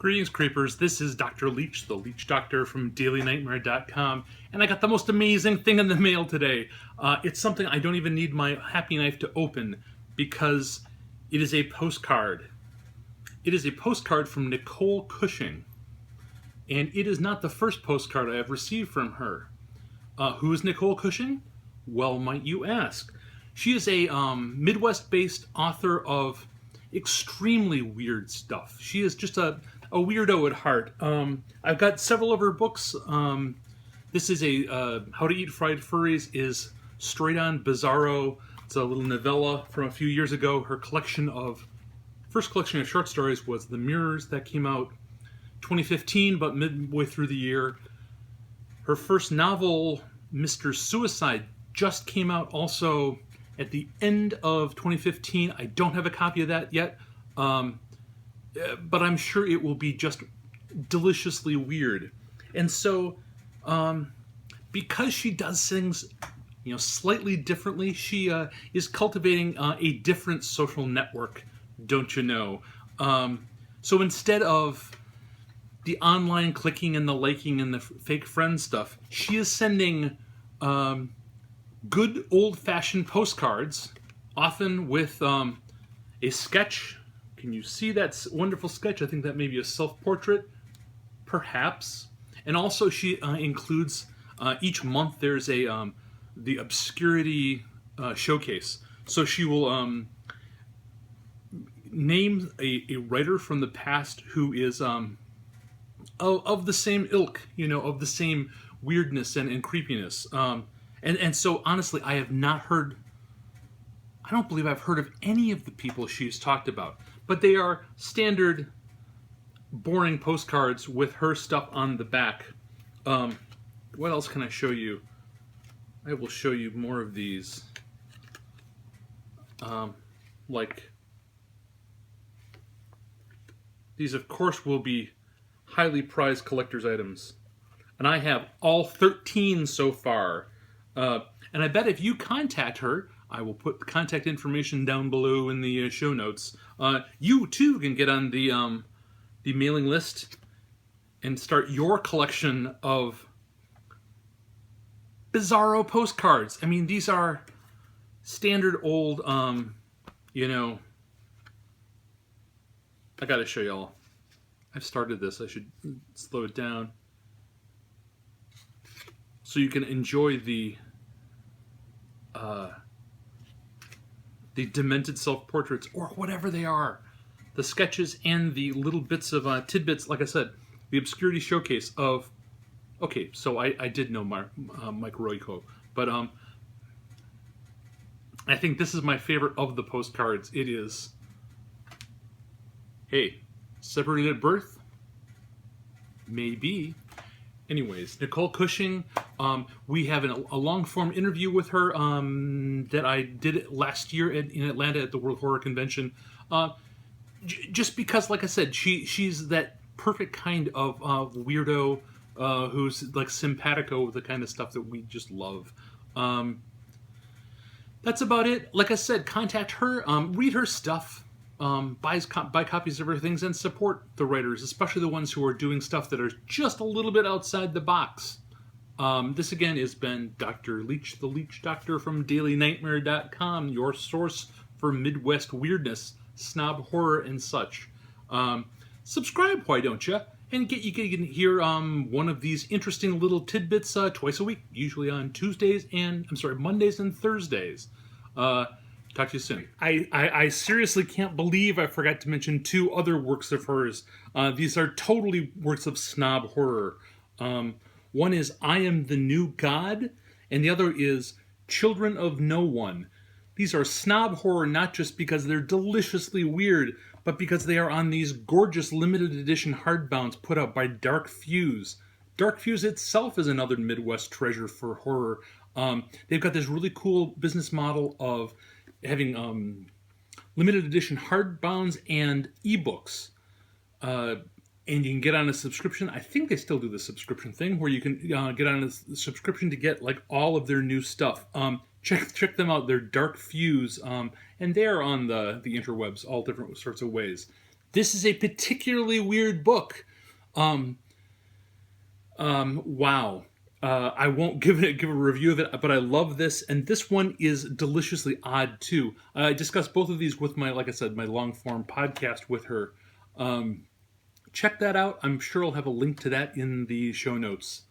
Greetings, creepers. This is Dr. Leech, the Leech Doctor from Dailynightmare.com, and I got the most amazing thing in the mail today. It's something I don't even need my happy knife to open because it is a postcard. It is a postcard from Nicole Cushing, and it is not the first postcard I have received from her. Who is Nicole Cushing? Well, might you ask? She is a Midwest-based author of extremely weird stuff. She is just a weirdo at heart. I've got several of her books. This is a How to Eat Fried Furries is straight on bizarro. It's a little novella from a few years ago. Her first collection of short stories was The Mirrors, that came out 2015, but midway through the year. Her first novel, Mr. Suicide, just came out also at the end of 2015. I don't have a copy of that yet, but I'm sure it will be just deliciously weird. And so, because she does things, slightly differently, she is cultivating a different social network, don't you know? So instead of the online clicking and the liking and the fake friend stuff, she is sending good old-fashioned postcards, often with a sketch. Can you see that wonderful sketch? I think that may be a self-portrait, perhaps. And also she includes, each month there's the obscurity showcase. So she will name a writer from the past who is of the same ilk, of the same weirdness and creepiness. And so, honestly, I don't believe I've heard of any of the people she's talked about. But they are standard, boring postcards with her stuff on the back. What else can I show you? I will show you more of these. These, of course, will be highly prized collector's items. And I have all 13 so far. And I bet if you contact her, I will put the contact information down below in the show notes. You too can get on the mailing list and start your collection of bizarro postcards. I mean, these are standard old, I gotta show y'all. I've started this. I should slow it down so you can enjoy the demented self-portraits, or whatever they are, the sketches and the little bits of tidbits. Like I said, the obscurity showcase of. Okay, so I did know Mike Royko, but I think this is my favorite of the postcards. It is. Hey, separated at birth? Maybe. Anyways, Nicole Cushing, we have a long-form interview with her that I did last year in Atlanta at the World Horror Convention. Just because, like I said, she's that perfect kind of weirdo who's like simpatico with the kind of stuff that we just love. That's about it. Like I said, contact her, read her stuff. Buy copies of her things and support the writers, especially the ones who are doing stuff that are just a little bit outside the box. This again has been Dr. Leech, the Leech Doctor from Dailynightmare.com, your source for Midwest weirdness, snob horror, and such. Subscribe, why don't you? And you can hear one of these interesting little tidbits twice a week, usually on Mondays and Thursdays. Talk to you soon. I seriously can't believe I forgot to mention two other works of hers. These are totally works of snob horror. One is I Am the New God, and the other is Children of No One. These are snob horror not just because they're deliciously weird, but because they are on these gorgeous limited edition hardbounds put out by Dark Fuse. Dark Fuse itself is another Midwest treasure for horror. They've got this really cool business model of having limited edition hardbounds and ebooks, and you can get on a subscription. I think they still do the subscription thing where you can get on a subscription to get like all of their new stuff. Check them out. They're Dark Fuse, and they are on the interwebs all different sorts of ways. This is a particularly weird book. Wow. I won't give a review of it, but I love this, and this one is deliciously odd too. I discussed both of these with like I said, my long form podcast with her. Check that out. I'm sure I'll have a link to that in the show notes.